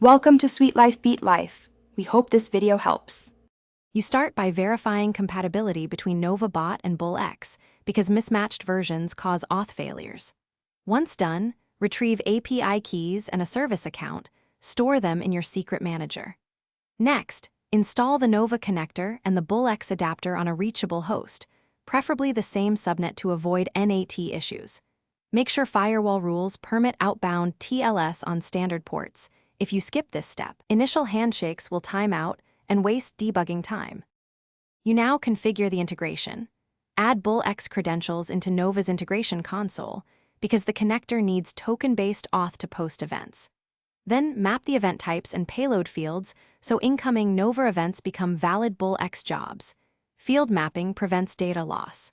Welcome to Sweet Life Beat Life. We hope this video helps. You start by verifying compatibility between NovaBot and Bullx because mismatched versions cause auth failures. Once done, retrieve API keys and a service account, store them in your secret manager. Next, install the Nova connector and the Bullx adapter on a reachable host, preferably the same subnet to avoid NAT issues. Make sure firewall rules permit outbound TLS on standard ports. If you skip this step, initial handshakes will time out and waste debugging time. You now configure the integration. Add Bullx credentials into Nova's integration console because the connector needs token-based auth to post events. Then map the event types and payload fields so incoming Nova events become valid Bullx jobs. Field mapping prevents data loss.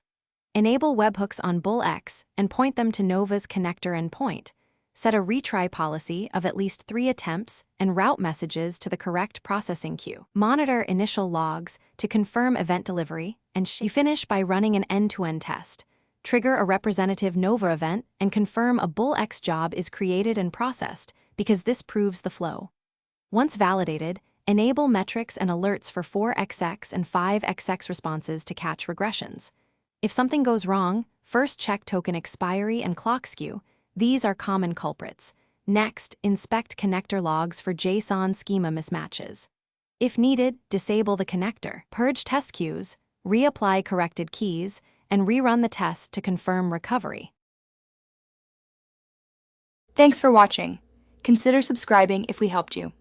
Enable webhooks on Bullx and point them to Nova's connector endpoint. Set a retry policy of at least 3 attempts and route messages to the correct processing queue. Monitor initial logs to confirm event delivery, and you finish by running an end-to-end test. Trigger a representative Nova event and confirm a Bullx job is created and processed because this proves the flow. Once validated, enable metrics and alerts for 4xx and 5xx responses to catch regressions. If something goes wrong, first check token expiry and clock skew. These are common culprits. Next, inspect connector logs for JSON schema mismatches. If needed, disable the connector, purge test queues, reapply corrected keys, and rerun the test to confirm recovery. Thanks for watching. Consider subscribing if we helped you.